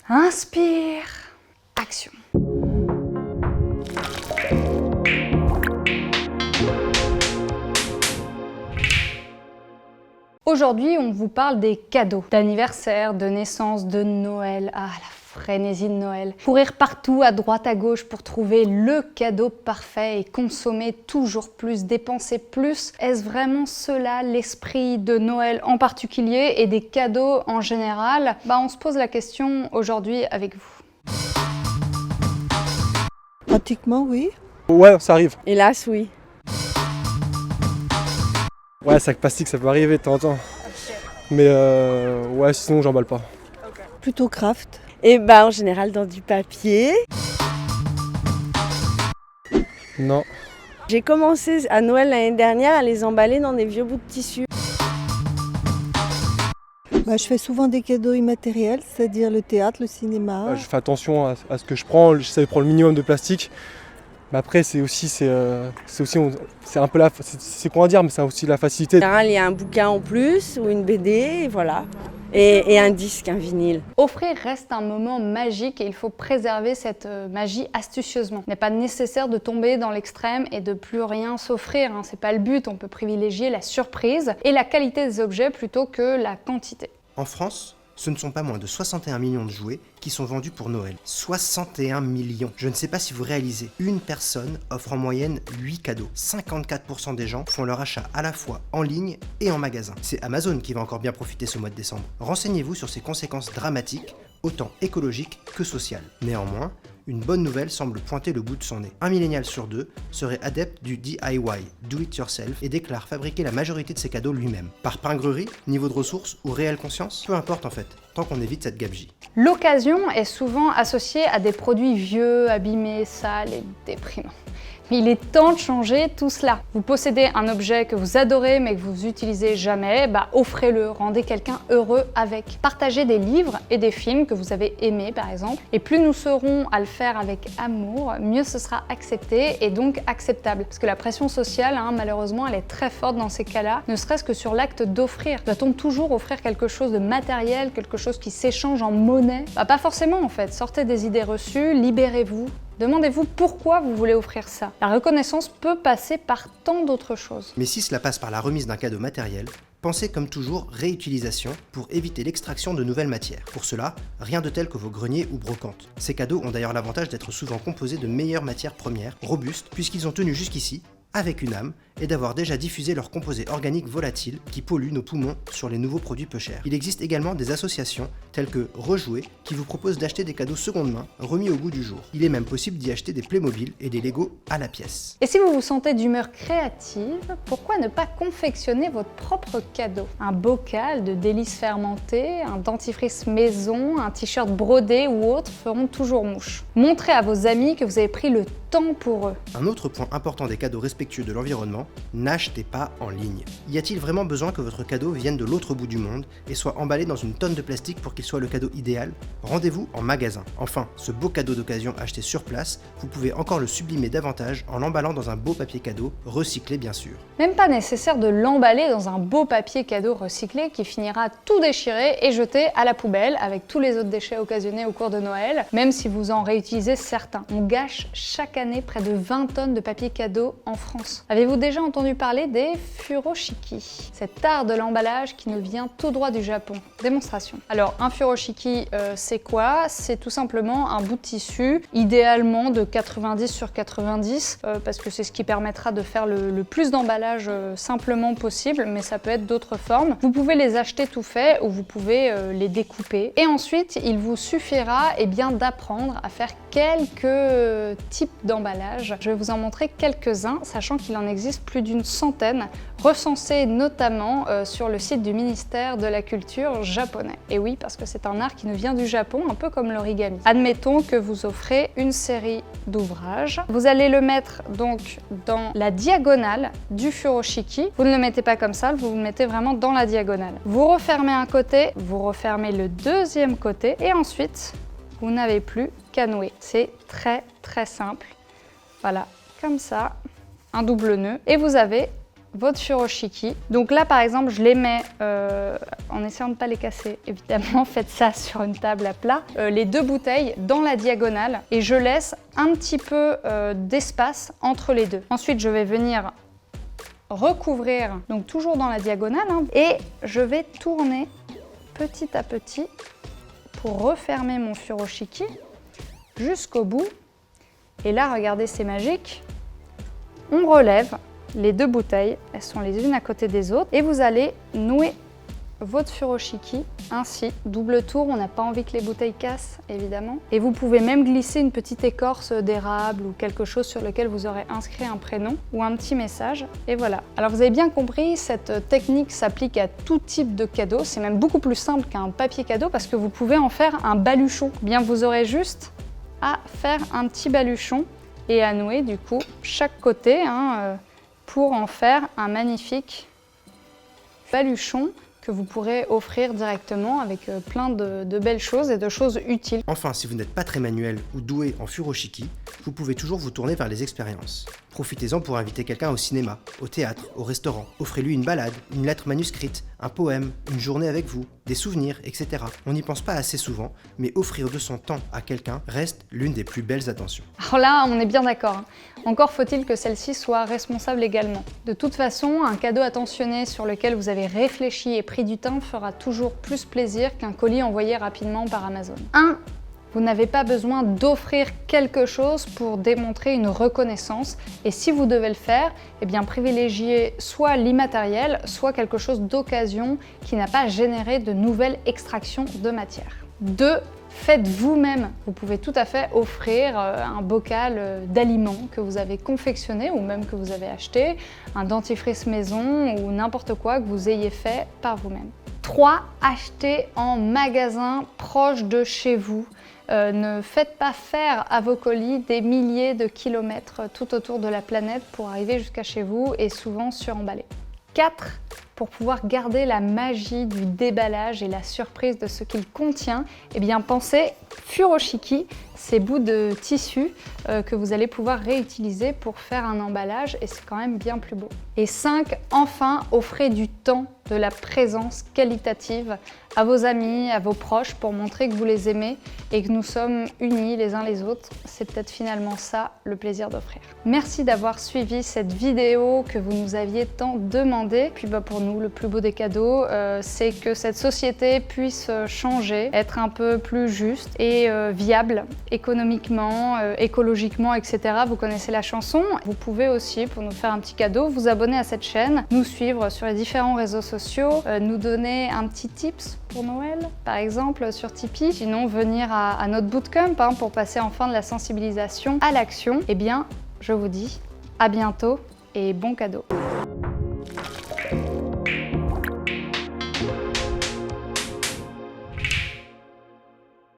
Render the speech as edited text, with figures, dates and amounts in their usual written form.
Inspire, action. Aujourd'hui, on vous parle des cadeaux, d'anniversaire, de naissance, de Noël. Ah, la frénésie de Noël. Courir partout, à droite, à gauche, pour trouver le cadeau parfait et consommer toujours plus, dépenser plus. Est-ce vraiment cela l'esprit de Noël en particulier et des cadeaux en général? On se pose la question aujourd'hui avec vous. Pratiquement, oui. Ouais, ça arrive. Hélas, oui. Ouais, sac plastique, ça peut arriver de temps en temps. Mais ouais, sinon, j'emballe pas. Plutôt craft. Et en général dans du papier. Non. J'ai commencé à Noël l'année dernière à les emballer dans des vieux bouts de tissu. Je fais souvent des cadeaux immatériels, c'est-à-dire le théâtre, le cinéma. Je fais attention à ce que je prends, j'essaie de prendre le minimum de plastique. Mais après, c'est un peu c'est quoi à dire, mais c'est aussi la facilité. En général, il y a un bouquin en plus ou une BD, et voilà. Et un disque, un vinyle. Offrir reste un moment magique et il faut préserver cette magie astucieusement. Il n'est pas nécessaire de tomber dans l'extrême et de plus rien s'offrir, hein. C'est pas le but, on peut privilégier la surprise et la qualité des objets plutôt que la quantité. En France, ce ne sont pas moins de 61 millions de jouets qui sont vendus pour Noël. 61 millions. Je ne sais pas si vous réalisez. Une personne offre en moyenne 8 cadeaux. 54% des gens font leur achat à la fois en ligne et en magasin. C'est Amazon qui va encore bien profiter ce mois de décembre. Renseignez-vous sur ses conséquences dramatiques, autant écologiques que sociales. Néanmoins, une bonne nouvelle semble pointer le bout de son nez. Un millénial sur deux serait adepte du DIY, do it yourself, et déclare fabriquer la majorité de ses cadeaux lui-même. Par pingrerie, niveau de ressources ou réelle conscience, peu importe en fait, tant qu'on évite cette gabegie. L'occasion est souvent associée à des produits vieux, abîmés, sales et déprimants. Mais il est temps de changer tout cela. Vous possédez un objet que vous adorez mais que vous n'utilisez jamais, offrez-le, rendez quelqu'un heureux avec. Partagez des livres et des films que vous avez aimés par exemple. Et plus nous serons à le faire avec amour, mieux ce sera accepté et donc acceptable. Parce que la pression sociale, malheureusement, elle est très forte dans ces cas-là, ne serait-ce que sur l'acte d'offrir. Doit-on toujours offrir quelque chose de matériel, quelque chose qui s'échange en monnaie? Pas forcément en fait. Sortez des idées reçues, libérez-vous. Demandez-vous pourquoi vous voulez offrir ça. La reconnaissance peut passer par tant d'autres choses. Mais si cela passe par la remise d'un cadeau matériel, pensez comme toujours réutilisation pour éviter l'extraction de nouvelles matières. Pour cela, rien de tel que vos greniers ou brocantes. Ces cadeaux ont d'ailleurs l'avantage d'être souvent composés de meilleures matières premières, robustes, puisqu'ils ont tenu jusqu'ici avec une âme, et d'avoir déjà diffusé leurs composés organiques volatiles qui polluent nos poumons sur les nouveaux produits peu chers. Il existe également des associations telles que Rejouer qui vous proposent d'acheter des cadeaux seconde main remis au goût du jour. Il est même possible d'y acheter des Playmobil et des Lego à la pièce. Et si vous vous sentez d'humeur créative, pourquoi ne pas confectionner votre propre cadeau? Un bocal de délices fermentées, un dentifrice maison, un t-shirt brodé ou autre feront toujours mouche. Montrez à vos amis que vous avez pris le temps pour eux. Un autre point important des cadeaux respectueux de l'environnement, n'achetez pas en ligne. Y a-t-il vraiment besoin que votre cadeau vienne de l'autre bout du monde et soit emballé dans une tonne de plastique pour qu'il soit le cadeau idéal? Rendez-vous en magasin. Enfin, ce beau cadeau d'occasion acheté sur place, vous pouvez encore le sublimer davantage en l'emballant dans un beau papier cadeau, recyclé bien sûr. Même pas nécessaire de l'emballer dans un beau papier cadeau recyclé qui finira tout déchiré et jeté à la poubelle avec tous les autres déchets occasionnés au cours de Noël, même si vous en réutilisez certains. On gâche chaque année près de 20 tonnes de papier cadeau en France. Avez-vous déjà entendu parler des furoshiki? Cet art de l'emballage qui nous vient tout droit du Japon. Démonstration. Alors, un furoshiki, c'est quoi? C'est tout simplement un bout de tissu, idéalement de 90 sur 90, parce que c'est ce qui permettra de faire le plus d'emballage simplement possible, mais ça peut être d'autres formes. Vous pouvez les acheter tout faits ou vous pouvez les découper. Et ensuite, il vous suffira d'apprendre à faire quelques types d'emballage. Je vais vous en montrer quelques-uns, sachant qu'il en existe plus d'une centaine, recensés notamment sur le site du ministère de la Culture japonais. Et oui, parce que c'est un art qui nous vient du Japon, un peu comme l'origami. Admettons que vous offrez une série d'ouvrages. Vous allez le mettre donc dans la diagonale du furoshiki. Vous ne le mettez pas comme ça, vous le mettez vraiment dans la diagonale. Vous refermez un côté, vous refermez le deuxième côté, et ensuite, vous n'avez plus qu'à nouer. C'est très simple. Voilà, comme ça, un double nœud, et vous avez votre furoshiki. Donc là par exemple je les mets en essayant de ne pas les casser, évidemment faites ça sur une table à plat, les 2 bouteilles dans la diagonale et je laisse un petit peu d'espace entre les deux. Ensuite je vais venir recouvrir, donc toujours dans la diagonale, hein, et je vais tourner petit à petit pour refermer mon furoshiki jusqu'au bout. Et là regardez, c'est magique, on relève les 2 bouteilles, elles sont les unes à côté des autres et vous allez nouer votre furoshiki ainsi, double tour, on n'a pas envie que les bouteilles cassent évidemment. Et vous pouvez même glisser une petite écorce d'érable ou quelque chose sur lequel vous aurez inscrit un prénom ou un petit message et voilà. Alors vous avez bien compris, cette technique s'applique à tout type de cadeau, c'est même beaucoup plus simple qu'un papier cadeau parce que vous pouvez en faire un baluchon. Bien vous aurez juste à faire un petit baluchon et à nouer du coup chaque côté pour en faire un magnifique baluchon que vous pourrez offrir directement avec plein de belles choses et de choses utiles. Enfin, si vous n'êtes pas très manuel ou doué en furoshiki, vous pouvez toujours vous tourner vers les expériences. Profitez-en pour inviter quelqu'un au cinéma, au théâtre, au restaurant. Offrez-lui une balade, une lettre manuscrite, un poème, une journée avec vous, des souvenirs, etc. On n'y pense pas assez souvent, mais offrir de son temps à quelqu'un reste l'une des plus belles attentions. Alors là, on est bien d'accord. Encore faut-il que celle-ci soit responsable également. De toute façon, un cadeau attentionné sur lequel vous avez réfléchi et pris du temps fera toujours plus plaisir qu'un colis envoyé rapidement par Amazon. Vous n'avez pas besoin d'offrir quelque chose pour démontrer une reconnaissance et si vous devez le faire, eh bien privilégiez soit l'immatériel, soit quelque chose d'occasion qui n'a pas généré de nouvelles extractions de matière. 2. Faites vous-même. Vous pouvez tout à fait offrir un bocal d'aliments que vous avez confectionné ou même que vous avez acheté, un dentifrice maison ou n'importe quoi que vous ayez fait par vous-même. 3. Achetez en magasin proche de chez vous. Ne faites pas faire à vos colis des milliers de kilomètres tout autour de la planète pour arriver jusqu'à chez vous et souvent suremballés. 4. Pour pouvoir garder la magie du déballage et la surprise de ce qu'il contient, eh bien pensez furoshiki, ces bouts de tissu que vous allez pouvoir réutiliser pour faire un emballage et c'est quand même bien plus beau. Et 5. Enfin, offrez du temps, de la présence qualitative à vos amis, à vos proches pour montrer que vous les aimez et que nous sommes unis les uns les autres. C'est peut-être finalement ça le plaisir d'offrir. Merci d'avoir suivi cette vidéo que vous nous aviez tant demandé. Puis pour nous, le plus beau des cadeaux, c'est que cette société puisse changer, être un peu plus juste et viable économiquement, écologiquement, etc. Vous connaissez la chanson. Vous pouvez aussi, pour nous faire un petit cadeau, vous abonner à cette chaîne, nous suivre sur les différents réseaux sociaux, nous donner un petit tips pour Noël, par exemple sur Tipeee. Sinon, venir à notre bootcamp pour passer enfin de la sensibilisation à l'action. Eh bien, je vous dis à bientôt et bon cadeau.